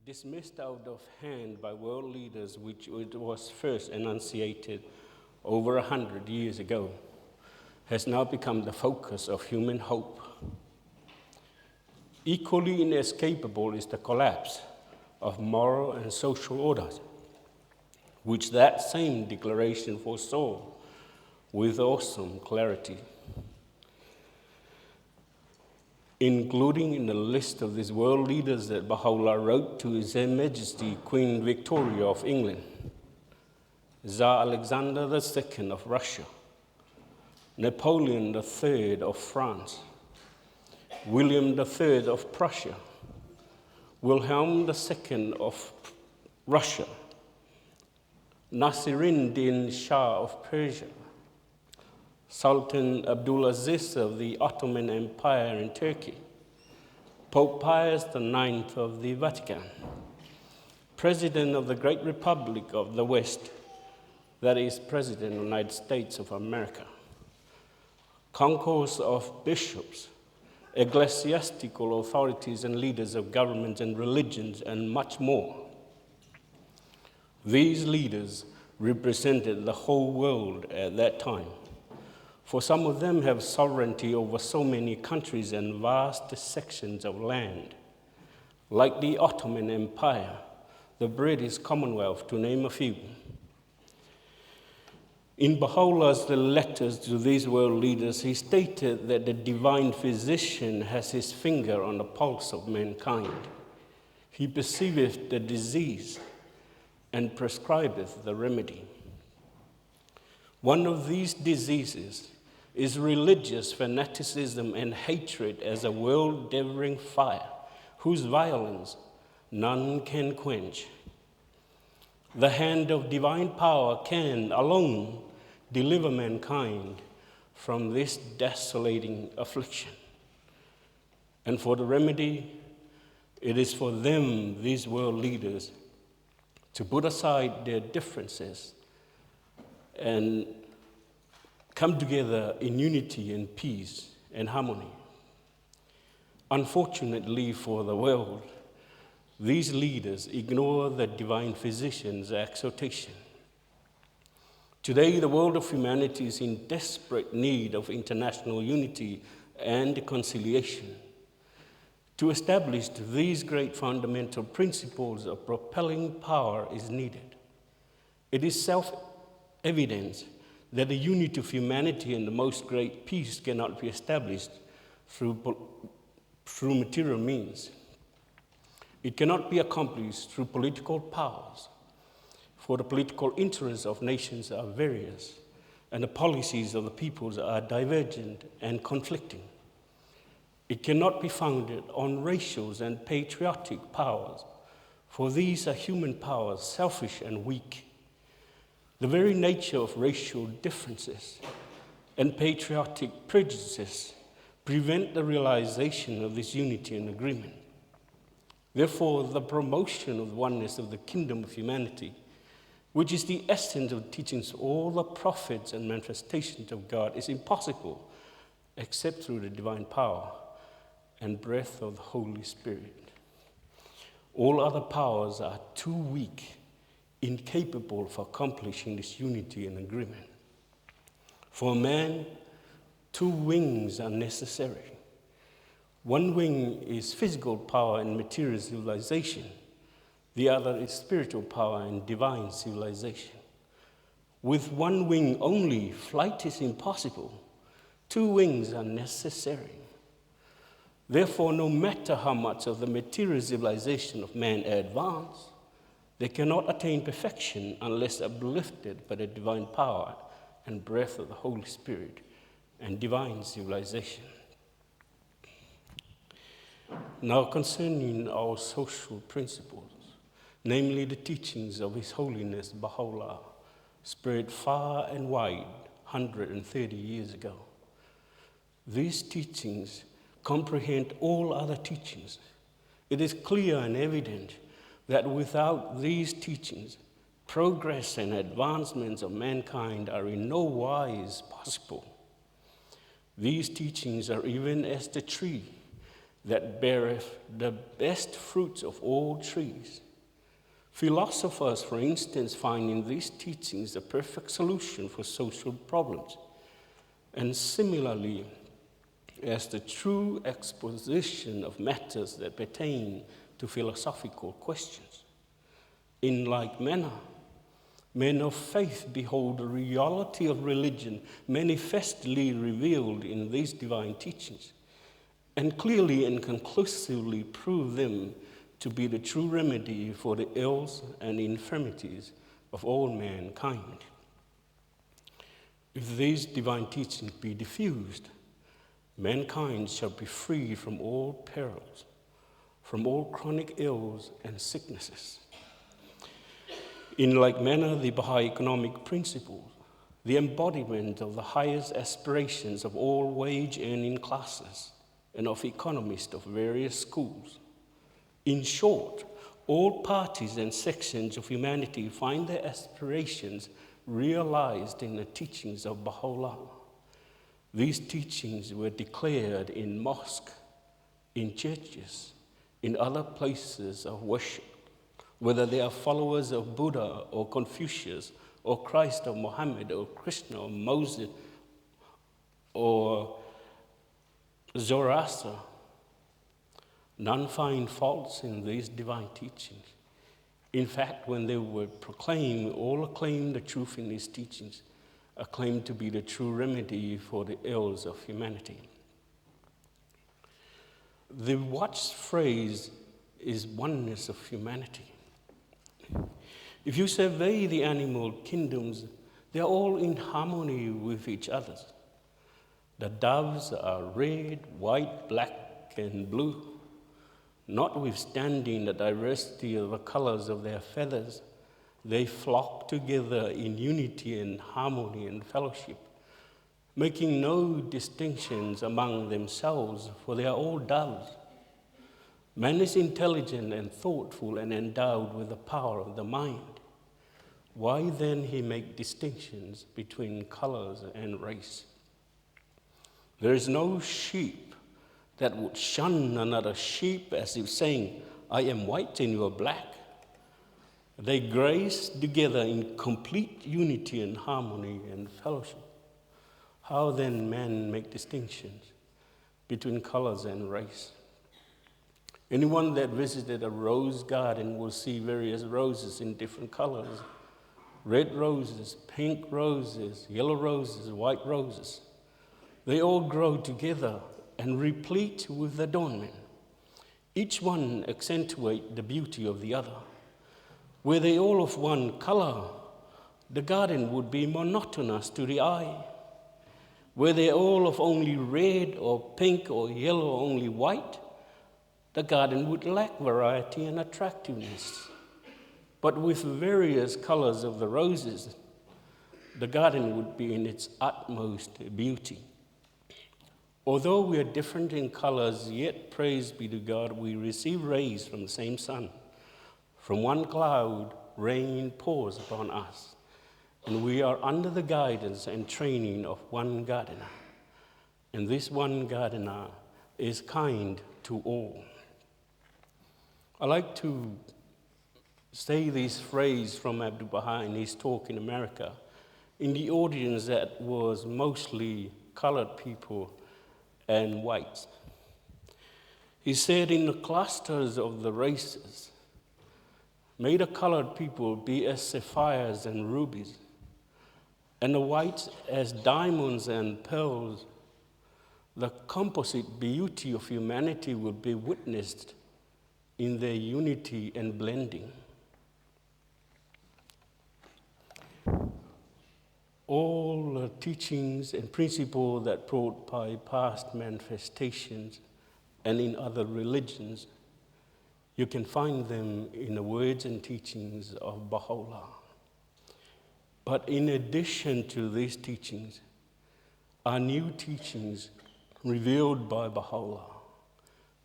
dismissed out of hand by world leaders, which it was first enunciated over 100 years ago, has now become the focus of human hope. Equally inescapable is the collapse of moral and social orders, which that same declaration foresaw with awesome clarity. Including in the list of these world leaders that Baha'u'llah wrote to His Majesty Queen Victoria of England, Tsar Alexander II of Russia, Napoleon III of France, William III of Prussia, Wilhelm II of Russia, Nasiruddin Shah of Persia, Sultan Abdulaziz of the Ottoman Empire in Turkey, Pope Pius IX of the Vatican, President of the Great Republic of the West, that is, President of the United States of America, concourse of bishops, ecclesiastical authorities and leaders of governments and religions, and much more. These leaders represented the whole world at that time, for some of them have sovereignty over so many countries and vast sections of land, like the Ottoman Empire, the British Commonwealth, to name a few. In Baha'u'llah's letters to these world leaders, he stated that the divine physician has his finger on the pulse of mankind. He perceiveth the disease and prescribeth the remedy. One of these diseases is religious fanaticism and hatred as a world-devouring fire, whose violence none can quench. The hand of divine power can alone deliver mankind from this desolating affliction. And for the remedy, it is for them, these world leaders, to put aside their differences and come together in unity and peace and harmony. Unfortunately for the world, these leaders ignore the divine physician's exhortation. Today, the world of humanity is in desperate need of international unity and conciliation. To establish these great fundamental principles of propelling power is needed. It is self-evident that the unity of humanity and the most great peace cannot be established through material means. It cannot be accomplished through political powers, for the political interests of nations are various, and the policies of the peoples are divergent and conflicting. It cannot be founded on racial and patriotic powers, for these are human powers, selfish and weak. The very nature of racial differences and patriotic prejudices prevent the realization of this unity and agreement. Therefore, the promotion of the oneness of the kingdom of humanity, which is the essence of teachings of all the prophets and manifestations of God, is impossible except through the divine power and breath of the Holy Spirit. All other powers are too weak, incapable of accomplishing this unity and agreement. For man, two wings are necessary. One wing is physical power and material civilization. The other is spiritual power and divine civilization. With one wing only, flight is impossible. Two wings are necessary. Therefore, no matter how much of the material civilization of man advance, they cannot attain perfection unless uplifted by the divine power and breath of the Holy Spirit and divine civilization. Now, concerning our social principles, namely the teachings of His Holiness Baha'u'llah, spread far and wide 130 years ago. These teachings comprehend all other teachings. It is clear and evident that without these teachings, progress and advancements of mankind are in no wise possible. These teachings are even as the tree that beareth the best fruits of all trees. Philosophers, for instance, find in these teachings a perfect solution for social problems, and similarly, as the true exposition of matters that pertain to philosophical questions. In like manner, men of faith behold the reality of religion manifestly revealed in these divine teachings, and clearly and conclusively prove them to be the true remedy for the ills and infirmities of all mankind. If these divine teachings be diffused, mankind shall be free from all perils, from all chronic ills and sicknesses. In like manner, the Baha'i economic principles, the embodiment of the highest aspirations of all wage-earning classes and of economists of various schools. In short, all parties and sections of humanity find their aspirations realized in the teachings of Baha'u'llah. These teachings were declared in mosques, in churches, in other places of worship, whether they are followers of Buddha or Confucius or Christ or Muhammad or Krishna or Moses or Zoroaster. None find faults in these divine teachings. In fact, when they were proclaimed, all acclaimed the truth in these teachings, acclaimed to be the true remedy for the ills of humanity. The watchphrase is oneness of humanity. If you survey the animal kingdoms, they are all in harmony with each other. The doves are red, white, black, and blue. Notwithstanding the diversity of the colors of their feathers, they flock together in unity and harmony and fellowship, making no distinctions among themselves, for they are all doves. Man is intelligent and thoughtful and endowed with the power of the mind. Why then he make distinctions between colors and race? There is no sheep that would shun another sheep as if saying, I am white and you are black. They graze together in complete unity and harmony and fellowship. How then men make distinctions between colors and race? Anyone that visited a rose garden will see various roses in different colors. Red roses, pink roses, yellow roses, white roses. They all grow together and replete with adornment. Each one accentuate the beauty of the other. Were they all of one color, the garden would be monotonous to the eye. Were they all of only red or pink or yellow or only white, the garden would lack variety and attractiveness. But with various colors of the roses, the garden would be in its utmost beauty. Although we are different in colors, yet praise be to God, we receive rays from the same sun. From one cloud, rain pours upon us, and we are under the guidance and training of one gardener. And this one gardener is kind to all. I like to say this phrase from Abdul Baha in his talk in America, in the audience that was mostly colored people and whites. He said, in the clusters of the races, may the colored people be as sapphires and rubies, and the whites as diamonds and pearls. The composite beauty of humanity will be witnessed in their unity and blending. All the teachings and principles that brought by past manifestations and in other religions, you can find them in the words and teachings of Baha'u'llah. But in addition to these teachings, are new teachings revealed by Baha'u'llah,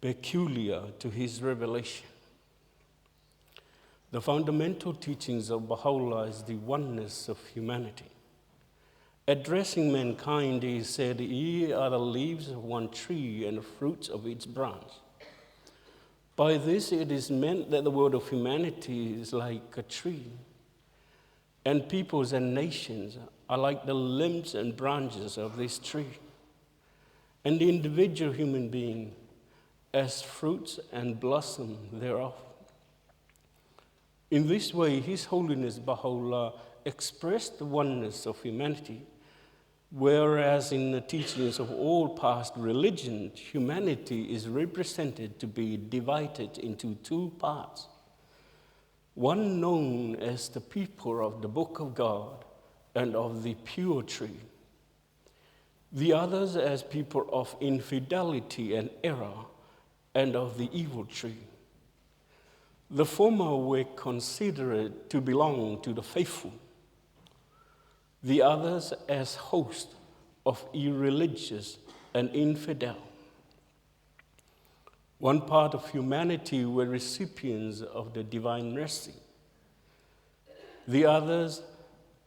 peculiar to his revelation. The fundamental teachings of Baha'u'llah is the oneness of humanity. Addressing mankind, he said, ye are the leaves of one tree and the fruits of its branch. By this, it is meant that the world of humanity is like a tree, and peoples and nations are like the limbs and branches of this tree, and the individual human being as fruits and blossom thereof. In this way, His Holiness Baha'u'llah expressed the oneness of humanity, whereas in the teachings of all past religions, humanity is represented to be divided into two parts. One known as the people of the Book of God and of the pure tree. The others as people of infidelity and error and of the evil tree. The former were considered to belong to the faithful, the others as hosts of irreligious and infidel. One part of humanity were recipients of the divine mercy, the others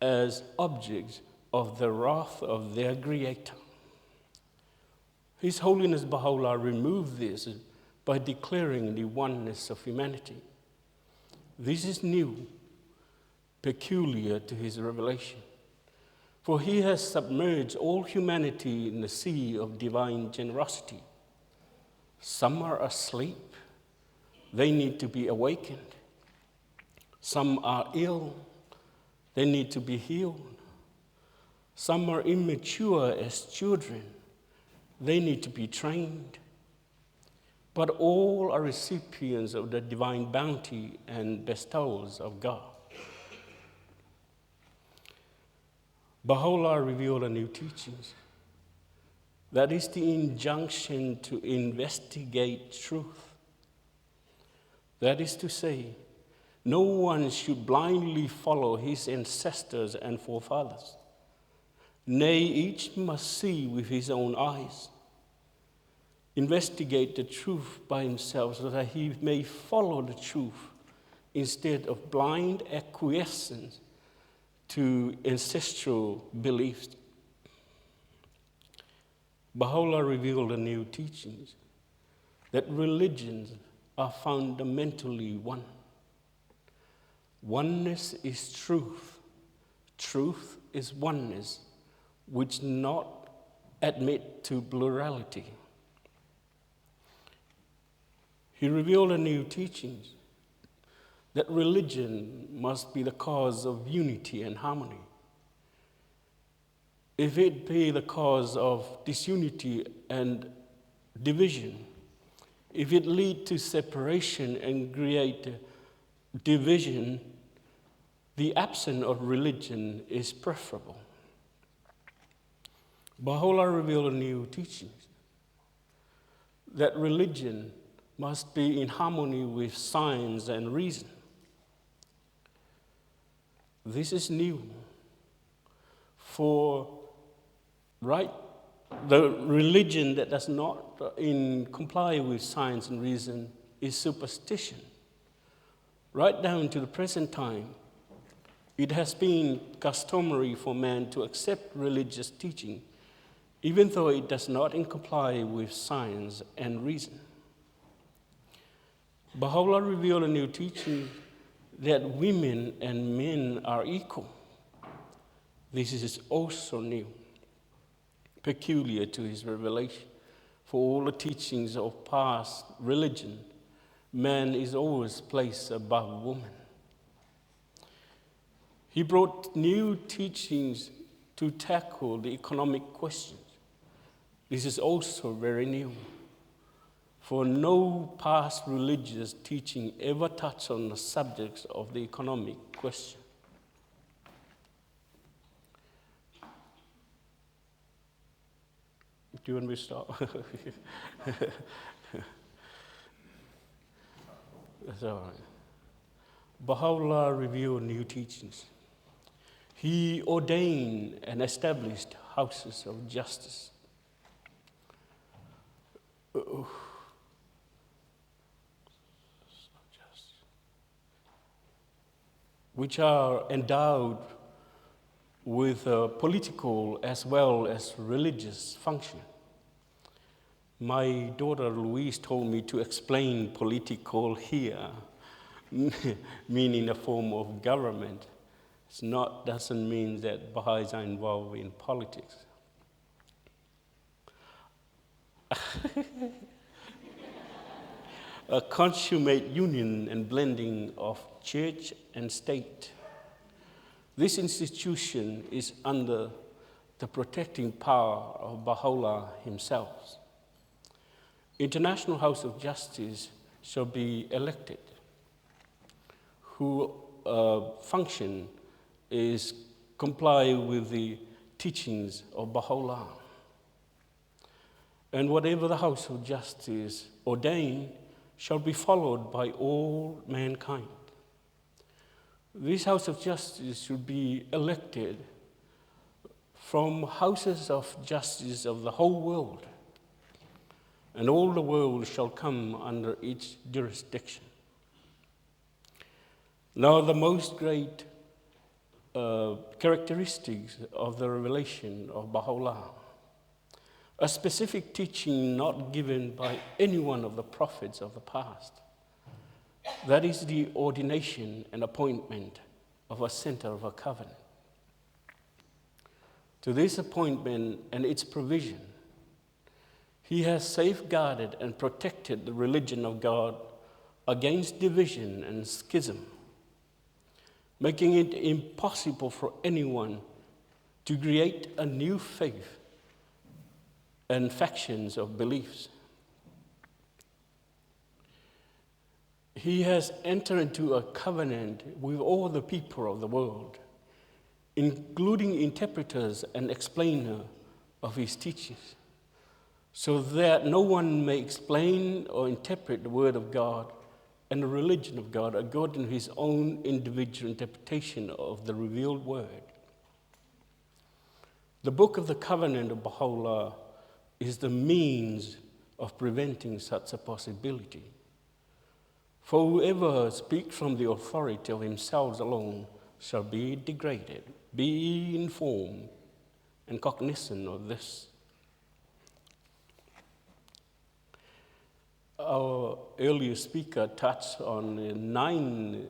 as objects of the wrath of their Creator. His Holiness Baha'u'llah removed this by declaring the oneness of humanity. This is new, peculiar to his revelation, for he has submerged all humanity in the sea of divine generosity. Some are asleep, they need to be awakened. Some are ill, they need to be healed. Some are immature as children, they need to be trained. But all are recipients of the divine bounty and bestowals of God. Baha'u'llah revealed a new teachings. That is the injunction to investigate truth. That is to say, no one should blindly follow his ancestors and forefathers. Nay, each must see with his own eyes. Investigate the truth by himself so that he may follow the truth instead of blind acquiescence to ancestral beliefs. Baha'u'llah revealed the new teachings that religions are fundamentally one. Oneness is truth. Truth is oneness, which not admit to plurality. He revealed a new teachings that religion must be the cause of unity and harmony. If it be the cause of disunity and division, if it lead to separation and create division, the absence of religion is preferable. Baha'u'llah revealed a new teachings that religion must be in harmony with science and reason. This is new. For the religion that does not comply with science and reason is superstition. Right down to the present time, it has been customary for man to accept religious teaching, even though it does not comply with science and reason. Baha'u'llah revealed a new teaching that women and men are equal. This is also new, peculiar to his revelation. For all the teachings of past religion, man is always placed above woman. He brought new teachings to tackle the economic questions. This is also very new. For no past religious teaching ever touched on the subjects of the economic question. Do you want me to stop? That's all right. Baha'u'llah revealed new teachings. He ordained and established houses of justice. Which are endowed with political as well as religious function. My daughter Louise told me to explain political here, meaning a form of government. Doesn't mean that Baha'is are involved in politics. A consummate union and blending of church and state. This institution is under the protecting power of Baha'u'llah himself. International House of Justice shall be elected, whose function is comply with the teachings of Baha'u'llah. And whatever the House of Justice ordain shall be followed by all mankind. This House of Justice should be elected from houses of justice of the whole world, and all the world shall come under its jurisdiction. Now, the most great characteristics of the revelation of Baha'u'llah, a specific teaching not given by any one of the prophets of the past. That is the ordination and appointment of a center of a covenant. To this appointment and its provision, he has safeguarded and protected the religion of God against division and schism, making it impossible for anyone to create a new faith and factions of beliefs. He has entered into a covenant with all the people of the world, including interpreters and explainers of his teachings, so that no one may explain or interpret the word of God and the religion of God according to his own individual interpretation of the revealed word. The Book of the Covenant of Baha'u'llah is the means of preventing such a possibility. For whoever speaks from the authority of himself alone shall be degraded. Be informed and cognizant of this. Our earlier speaker touched on the 9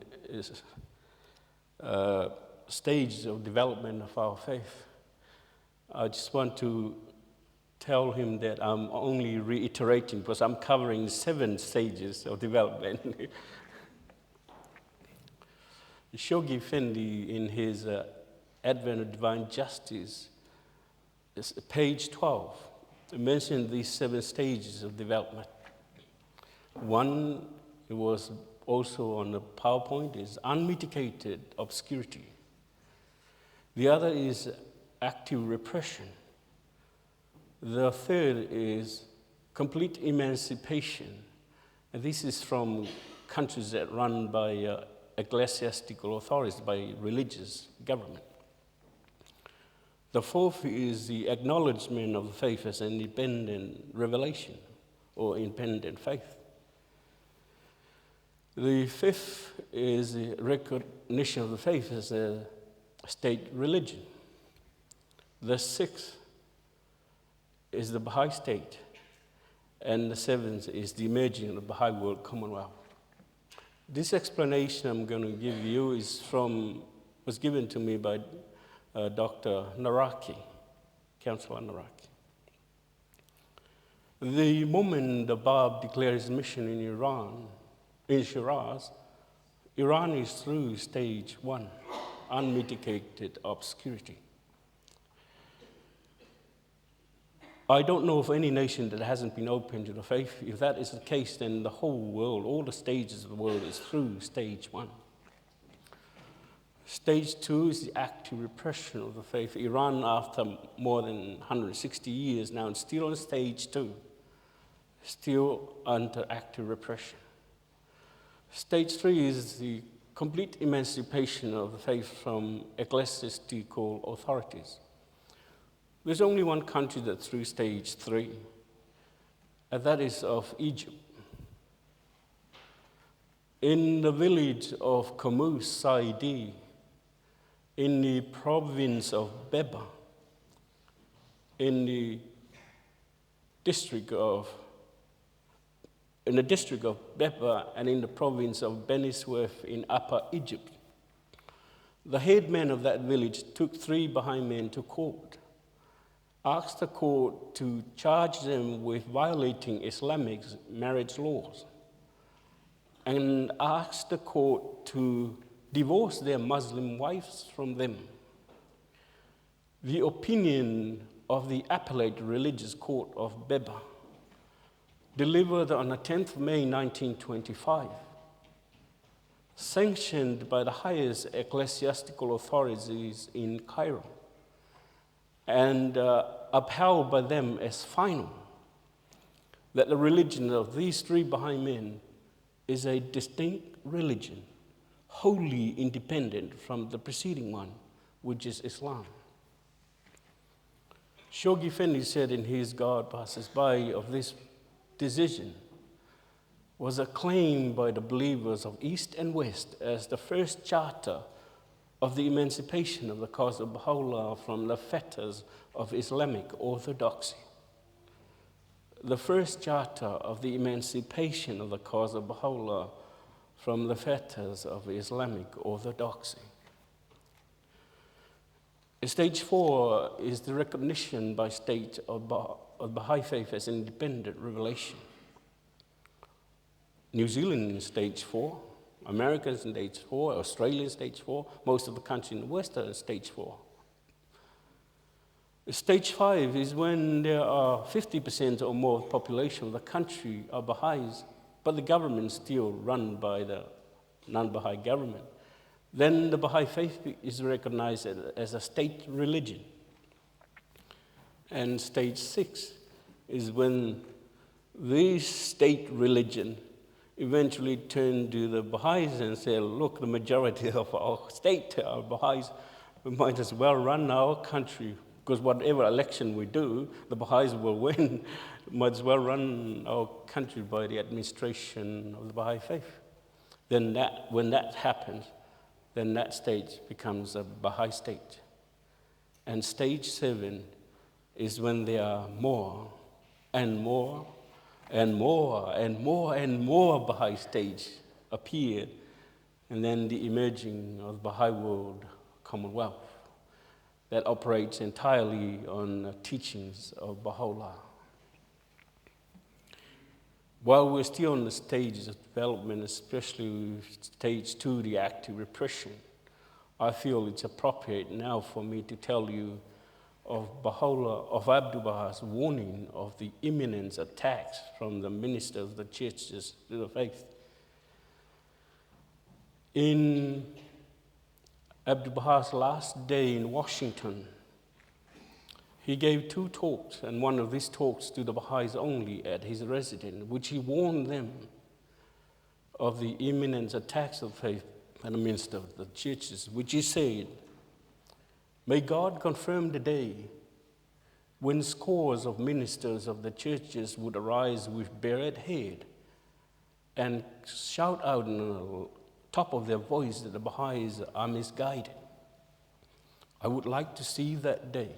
stages of development of our faith. I just want to tell him that I'm only reiterating because I'm covering 7 stages of development. Shoghi Effendi, in his Advent of Divine Justice, page 12, mentioned these 7 stages of development. One, it was also on the PowerPoint, is unmitigated obscurity. The other is active repression. The third is complete emancipation. And this is from countries that are run by ecclesiastical authorities, by religious government. The fourth is the acknowledgement of the faith as an independent revelation or independent faith. The fifth is the recognition of the faith as a state religion. The sixth is the Baha'i state, and the 7th is the emerging of the Baha'i World Commonwealth. This explanation I'm going to give you was given to me by Dr. Naraki, Councillor Naraki. The moment the Bab declared his mission in Shiraz, Iran is through stage 1, unmitigated obscurity. I don't know of any nation that hasn't been open to the faith. If that is the case, then the whole world, all the stages of the world is through stage 1. Stage 2 is the active repression of the faith. Iran, after more than 160 years now, is still on stage 2, still under active repression. Stage 3 is the complete emancipation of the faith from ecclesiastical authorities. There's only one country that's through stage 3, and that is of Egypt. In the village of Kamus Saidi, in the province of Beba, in the district of in the district of Beba and in the province of Beni Suef in Upper Egypt. The headman of that village took 3 Baha'i men to court, asked the court to charge them with violating Islamic marriage laws, and asked the court to divorce their Muslim wives from them. The opinion of the Appellate Religious Court of Beba, delivered on the 10th of May 1925, sanctioned by the highest ecclesiastical authorities in Cairo, and upheld by them as final, that the religion of these 3 Baha'i men is a distinct religion, wholly independent from the preceding one, which is Islam. Shoghi Effendi said in his God Passes By of this decision was acclaimed by the believers of East and West as the first charter of the emancipation of the cause of Baha'u'llah from the fetters of Islamic orthodoxy. The first charter of the emancipation of the cause of Baha'u'llah from the fetters of Islamic orthodoxy. Stage 4 is the recognition by state of Baha'i faith as an independent revelation. New Zealand in stage 4, Americans in stage 4, Australia in stage 4, most of the countries in the West are in stage 4. Stage 5 is when there are 50% or more of the population of the country are Baha'is, but the government is still run by the non-Baha'i government. Then the Baha'i faith is recognized as a state religion. And stage 6 is when this state religion eventually turned to the Baha'is and said, look, the majority of our state are Baha'is, we might as well run our country, because whatever election we do, the Baha'is will win. Might as well run our country by the administration of the Baha'i faith. Then when that happens, then that state becomes a Baha'i state. And stage 7 is when there are more and more and more and more and more Baha'i states appear, and then the emerging of the Baha'i world commonwealth that operates entirely on the teachings of Baha'u'llah. While we're still on the stages of development, especially stage 2, the active repression, I feel it's appropriate now for me to tell you of Abdu'l-Baha's warning of the imminent attacks from the ministers of the churches to the faith. In Abdu'l-Baha's last day in Washington, he gave 2 talks, and one of these talks to the Baha'is only at his residence, which he warned them of the imminent attacks of faith by the minister of the churches, which he said, may God confirm the day when scores of ministers of the churches would arise with bared head and shout out in the top of their voice that the Baha'is are misguided. I would like to see that day,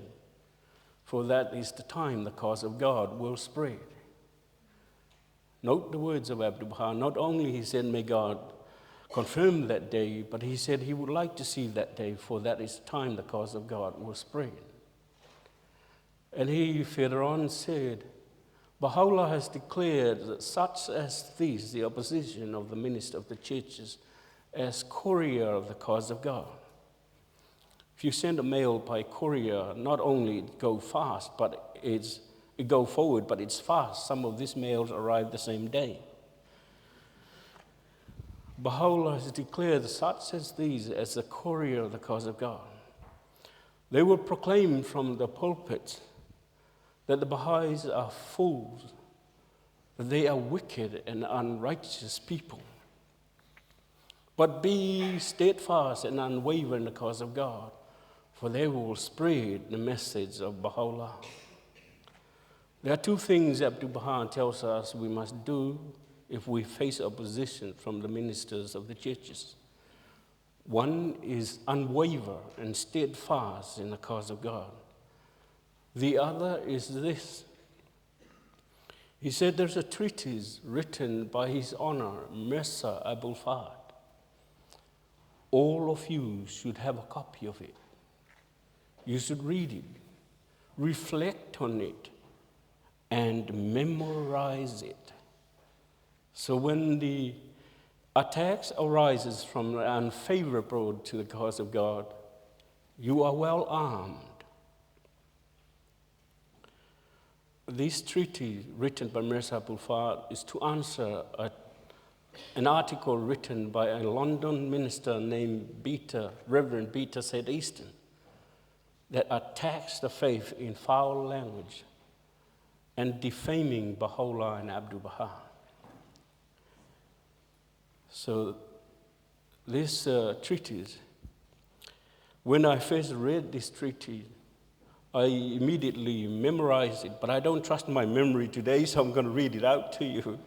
for that is the time the cause of God will spread. Note the words of Abdu'l-Baha. Not only he said, may God confirm that day, but he said he would like to see that day, for that is the time the cause of God will spread. And he further on said, Baha'u'llah has declared that such as these, the opposition of the minister of the churches, as courier of the cause of God. If you send a mail by courier, not only it go fast, but it go forward, but it's fast. Some of these mails arrive the same day. Baha'u'llah has declared such as these as the courier of the cause of God. They will proclaim from the pulpit that the Baha'is are fools, that they are wicked and unrighteous people. But be steadfast and unwavering in the cause of God, for they will spread the message of Baha'u'llah. There are 2 things Abdu'l-Baha tells us we must do if we face opposition from the ministers of the churches. One is unwaver and steadfast in the cause of God. The other is this. He said there's a treatise written by His Honor, Mirza Abul Fahd. All of you should have a copy of it. You should read it, reflect on it, and memorize it. So when the attacks arises from unfavorable to the cause of God, you are well armed. This treaty written by Mirza Abul Fahd is to answer an article written by a London minister named Reverend Beta Said Easton, that attacks the faith in foul language and defaming Baha'u'llah and Abdul Baha. So this treatise, when I first read this treatise, I immediately memorized it, but I don't trust my memory today, so I'm going to read it out to you.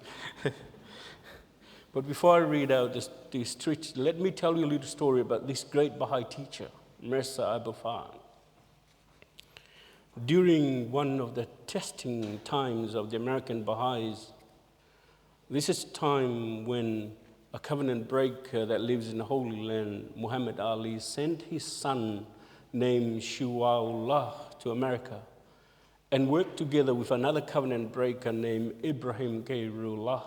But before I read out this treatise, let me tell you a little story about this great Baha'i teacher, Mirza Abul Fahd. During one of the testing times of the American Baha'is, this is time when a covenant breaker that lives in the Holy Land, Muhammad Ali, sent his son named Shuwaullah to America and worked together with another covenant breaker named Ibrahim Gairullah.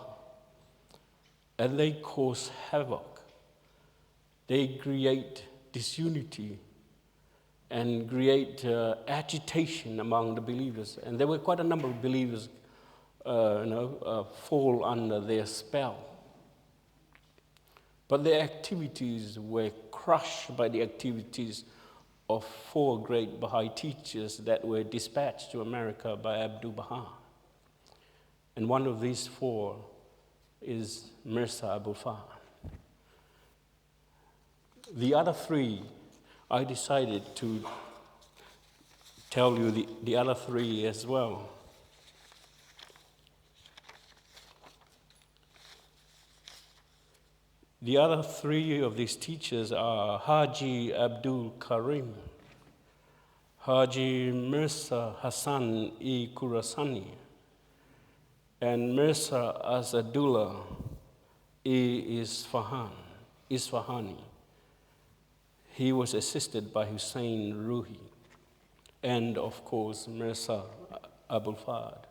And they cause havoc. They create disunity and create agitation among the believers. And there were quite a number of believers fall under their spell. But their activities were crushed by the activities of 4 great Baha'i teachers that were dispatched to America by Abdul Baha. And one of these 4 is Mirza Abul Fahd. The other 3, I decided to tell you the other 3 as well. The other 3 of these teachers are Haji Abdul Karim, Haji Mirza Hassan-e Khurasani, and Mirza Asadullah-e Isfahani. He was assisted by Hussein Ruhi, and of course Mirza Abul Fahd.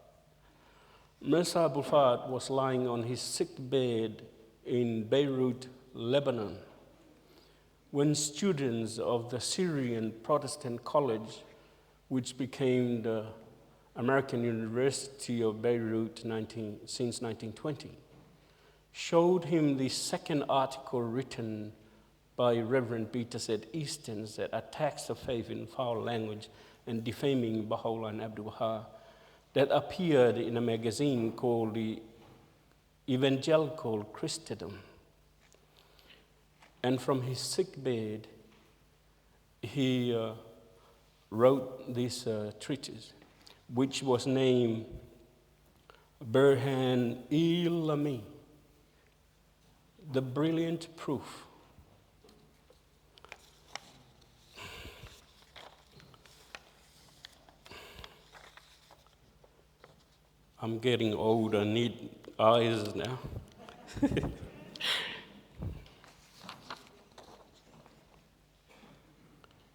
Mirza Abul Fahd was lying on his sick bed in Beirut, Lebanon, when students of the Syrian Protestant College, which became the American University of Beirut since 1920, showed him the second article written by Reverend Beta Said Easton that attacks the faith in foul language and defaming Baha'u'llah and Abdul Baha, that appeared in a magazine called the Evangelical Christendom. And from his sick bed, he wrote this treatise, which was named Burhan-e-Lami, the brilliant proof. I'm getting old, I need eyes now.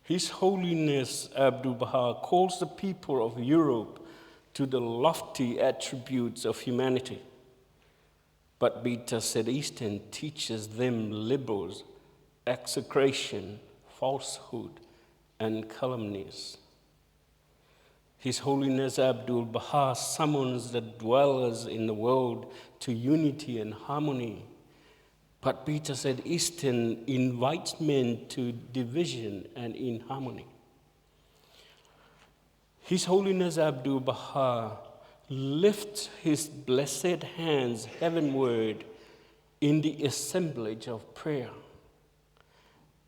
His Holiness Abdul Baha calls the people of Europe to the lofty attributes of humanity, but Beta Said Easton teaches them libels, execration, falsehood, and calumnies. His Holiness Abdul Baha summons the dwellers in the world to unity and harmony, but Beta Said Easton invites men to division and inharmony. His Holiness Abdul Baha lifts his blessed hands heavenward in the assemblage of prayer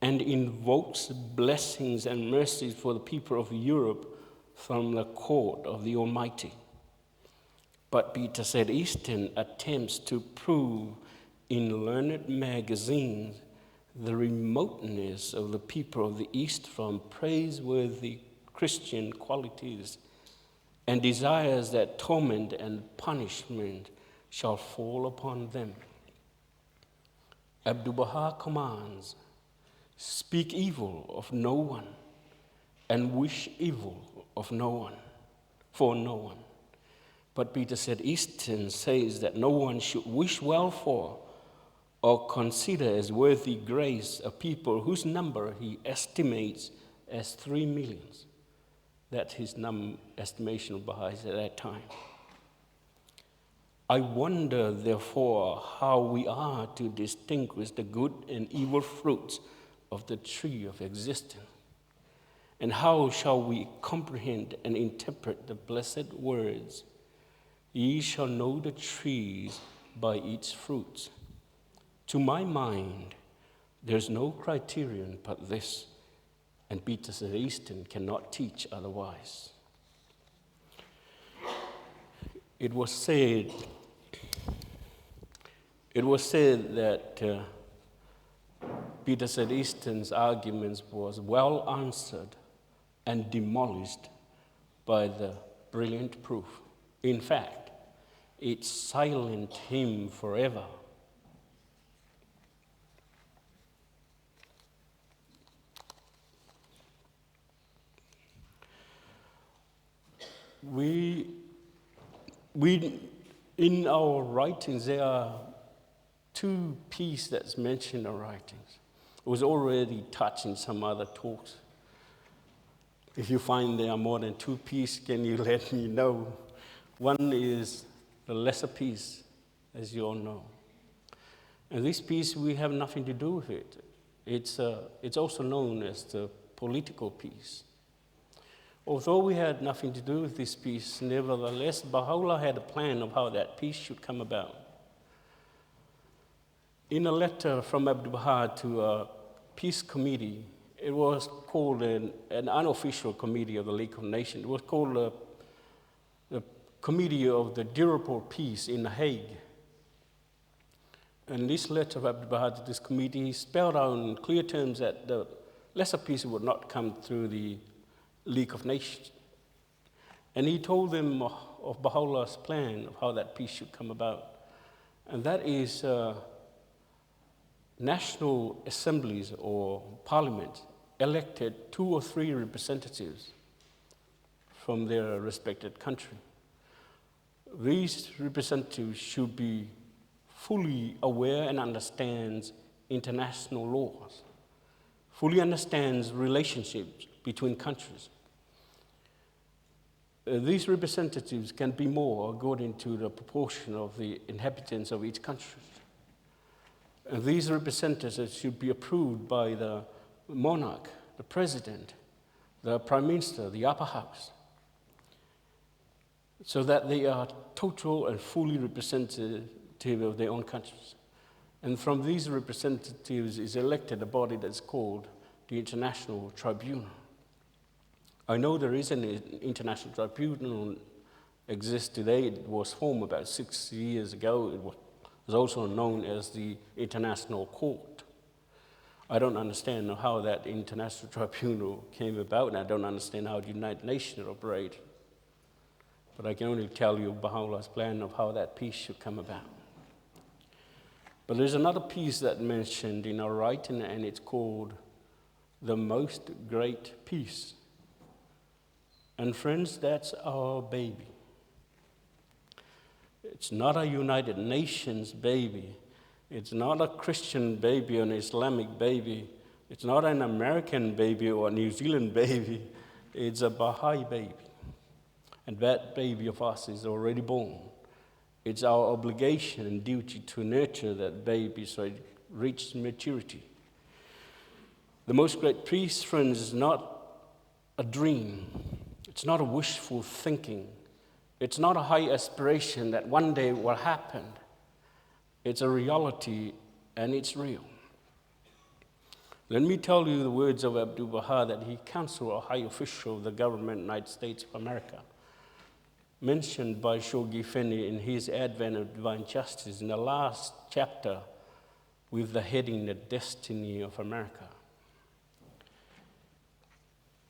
and invokes blessings and mercies for the people of Europe from the court of the Almighty. But Beta Said Easton attempts to prove in learned magazines the remoteness of the people of the East from praiseworthy Christian qualities and desires that torment and punishment shall fall upon them. Abdu'l-Baha commands, speak evil of no one and wish evil of no one, for no one. But Peter said Easton says that no one should wish well for or consider as worthy grace a people whose number he estimates as 3 million. That's his estimation of Baha'is at that time. I wonder, therefore, how we are to distinguish the good and evil fruits of the tree of existence. And how shall we comprehend and interpret the blessed words, ye shall know the trees by its fruits. To my mind, there's no criterion but this, and Peter said Easton cannot teach otherwise. It was said that Peter said Easton's arguments was well answered and demolished by the brilliant proof. In fact, it silenced him forever. We in our writings, there are 2 pieces that's mentioned in our writings. It was already touched in some other talks. If you find there are more than 2 pieces, can you let me know? One is the lesser piece, as you all know. And this piece, we have nothing to do with it. It's also known as the political piece. Although we had nothing to do with this piece, nevertheless, Baha'u'llah had a plan of how that peace should come about. In a letter from Abdu'l-Baha to a peace committee, it was called an unofficial committee of the League of Nations. It was called the Committee of the Durable Peace in The Hague. And this letter of Abdu'l-Baha to this committee, he spelled out in clear terms that the lesser peace would not come through the League of Nations. And he told them of Baha'u'llah's plan of how that peace should come about. And that is national assemblies or parliaments elected 2 or 3 representatives from their respected country. These representatives should be fully aware and understands international laws, fully understands relationships between countries. These representatives can be more according to the proportion of the inhabitants of each country. And these representatives should be approved by the monarch, the president, the prime minister, the upper house, so that they are total and fully representative of their own countries. And from these representatives is elected a body that's called the International Tribunal. I know there is an international tribunal exists today. It was formed about 6 years ago. It was also known as the International Court. I don't understand how that international tribunal came about, and I don't understand how the United Nations operate. But I can only tell you Baha'u'llah's plan of how that peace should come about. But there's another piece that mentioned in our writing, and it's called the Most Great Peace. And friends, that's our baby. It's not a United Nations baby. It's not a Christian baby or an Islamic baby. It's not an American baby or a New Zealand baby. It's a Baha'i baby. And that baby of us is already born. It's our obligation and duty to nurture that baby so it reaches maturity. The most great peace, friends, is not a dream. It's not a wishful thinking. It's not a high aspiration that one day will happen. It's a reality, and it's real. Let me tell you the words of Abdu'l-Baha that he counseled a high official of the government of the United States of America, mentioned by Shoghi Effendi in his Advent of Divine Justice in the last chapter with the heading, The Destiny of America.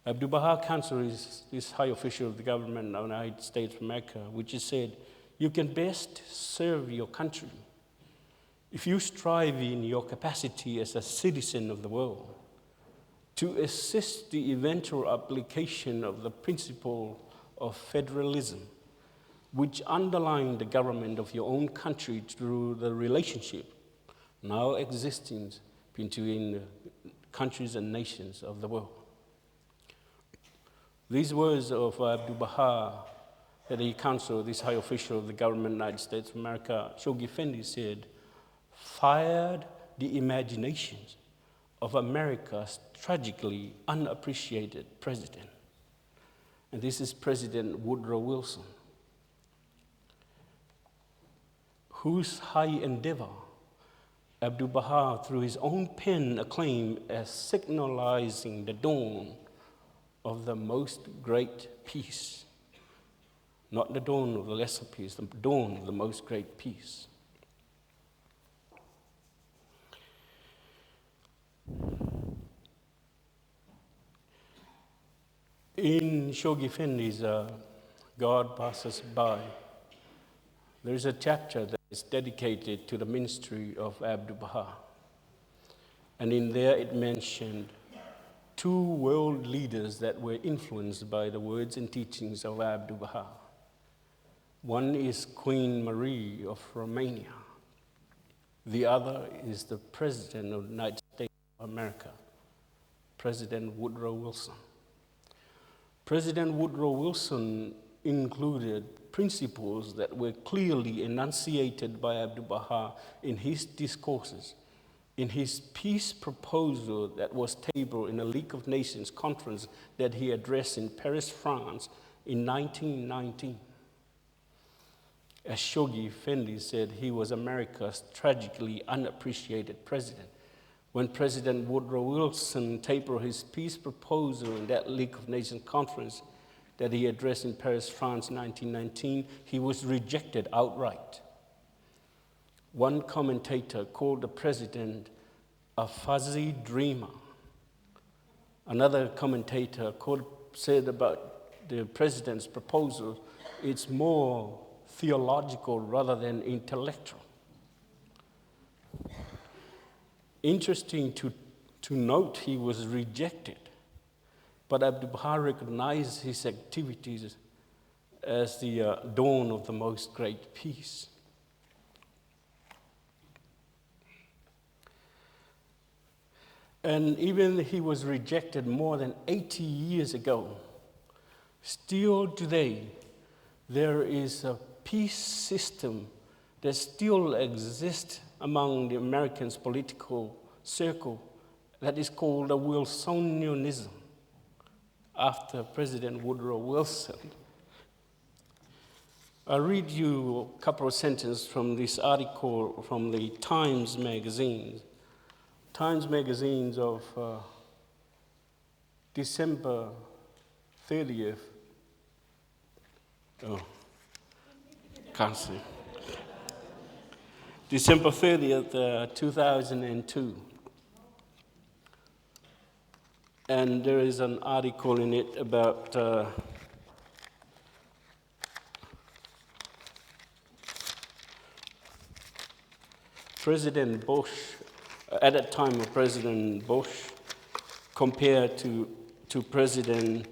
Abdu'l-Baha Council is this high official of the government of the United States of America, which has said, you can best serve your country if you strive in your capacity as a citizen of the world to assist the eventual application of the principle of federalism, which underline the government of your own country through the relationship now existing between the countries and nations of the world. These words of Abdu'l-Baha at the council, this high official of the government of the United States of America, Shoghi Effendi said, fired the imaginations of America's tragically unappreciated president. And this is President Woodrow Wilson, whose high endeavor Abdu'l-Baha, through his own pen, acclaimed as signalizing the dawn of the most great peace. Not the dawn of the lesser peace, the dawn of the most great peace. In Shoghi Effendi's God Passes By, there is a chapter that is dedicated to the ministry of Abdu'l-Baha. And in there it mentioned two world leaders that were influenced by the words and teachings of Abdu'l-Baha. One is Queen Marie of Romania. The other is the President of the United States of America, President Woodrow Wilson. President Woodrow Wilson included principles that were clearly enunciated by Abdu'l-Baha in his discourses, in his peace proposal that was tabled in a League of Nations conference that he addressed in Paris, France in 1919. As Shoghi Effendi said, he was America's tragically unappreciated president. When President Woodrow Wilson tabled his peace proposal in that League of Nations conference that he addressed in Paris, France, 1919, he was rejected outright. One commentator called the president a fuzzy dreamer. Another commentator said about the president's proposal, it's more theological rather than intellectual. Interesting to note, he was rejected, but Abdu'l-Baha recognized his activities as the dawn of the most great peace. And even he was rejected more than 80 years ago, still today, there is a peace system that still exists among the Americans' political circle that is called the Wilsonianism, after President Woodrow Wilson. I'll read you a couple of sentences from this article from the Times magazine. Times magazines of December 30th. Oh, can't see. December 30th, 2002. And there is an article in it about President Bush, at that time of President Bush, compared to President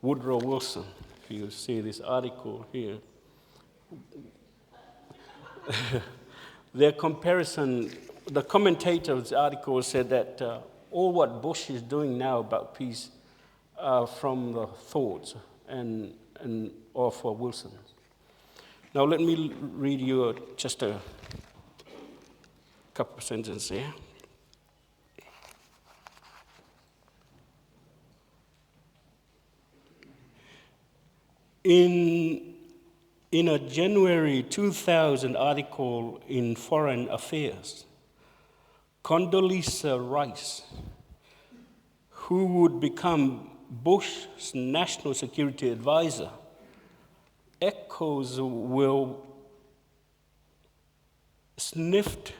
Woodrow Wilson. If you see this article here. Their comparison, the commentator of the article said that all what Bush is doing now about peace are from the thoughts of Wilson. Now let me read you just a couple of sentences here. In a January 2000 article in Foreign Affairs, Condoleezza Rice, who would become Bush's national security advisor, echoes will sniffed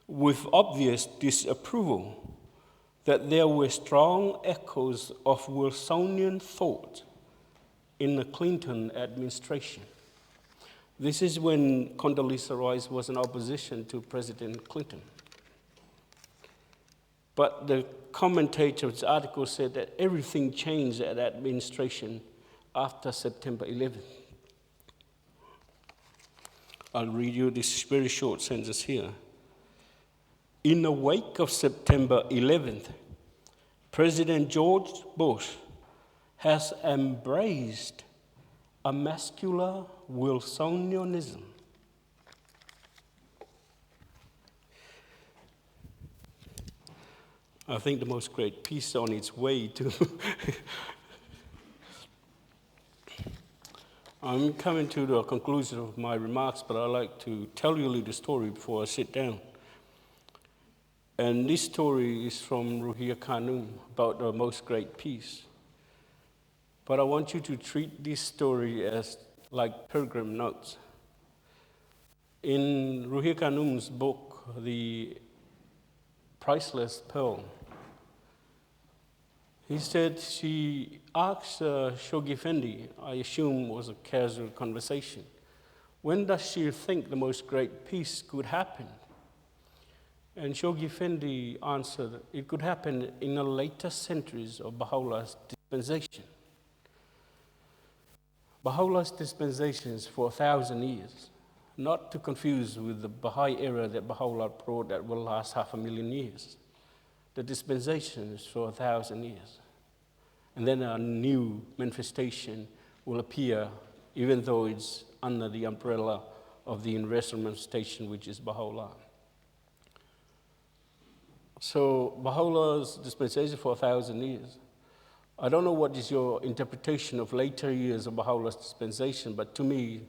with obvious disapproval that there were strong echoes of Wilsonian thought in the Clinton administration. This is when Condoleezza Rice was in opposition to President Clinton. But the commentator's article said that everything changed at that administration after September 11th. I'll read you this very short sentence here. In the wake of September 11th, President George Bush has embraced a muscular Wilsonianism. I think the most great peace on its way to. I'm coming to the conclusion of my remarks, but I'd like to tell you a little story before I sit down. And this story is from Ruhia Khanum about the most great peace. But I want you to treat this story as like pilgrim notes. In Ruhia Khanum's book, The Priceless Pearl, he said she asked Shoghi Effendi, I assume was a casual conversation, when does she think the most great peace could happen? And Shoghi Effendi answered, it could happen in the later centuries of Baha'u'llah's dispensation. Baha'u'llah's dispensation is for 1,000 years, not to confuse with the Baha'i era that Baha'u'llah brought that will last 500,000 years. The dispensation is for 1,000 years. And then a new manifestation will appear, even though it's under the umbrella of the universal manifestation, which is Baha'u'llah. So Baha'u'llah's dispensation for 1,000 years. I don't know what is your interpretation of later years of Baha'u'llah's dispensation, but to me,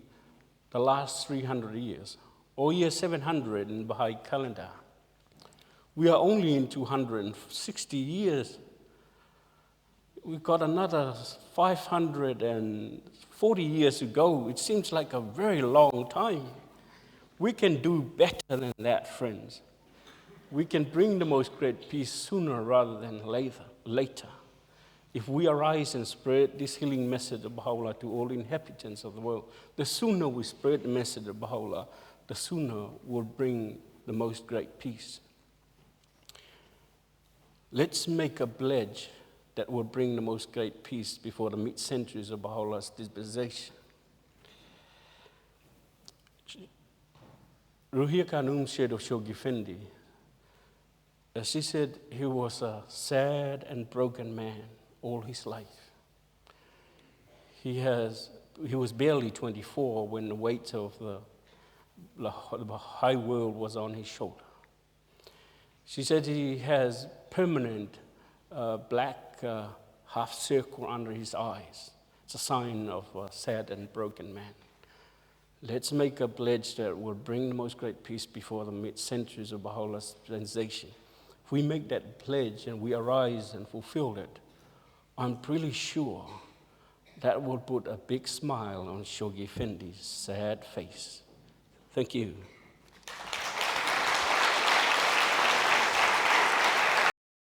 the last 300 years, or year 700 in Baha'i calendar, we are only in 260 years. We've got another 540 years to go. It seems like a very long time. We can do better than that, friends. We can bring the most great peace sooner rather than later. If we arise and spread this healing message of Baha'u'llah to all inhabitants of the world, the sooner we spread the message of Baha'u'llah, the sooner we'll bring the most great peace. Let's make a pledge that will bring the most great peace before the mid-centuries of Baha'u'llah's dispensation. Ruhia Khanum said of Shoghi Effendi, she said he was a sad and broken man all his life. He was barely 24 when the weight of the high world was on his shoulder. She said he has permanent black half circle under his eyes. It's a sign of a sad and broken man. Let's make a pledge that will bring the most great peace before the mid-centuries of Baha'u'llah's dispensation. If we make that pledge and we arise and fulfill it, I'm pretty sure that will put a big smile on Shoghi Effendi's sad face. Thank you.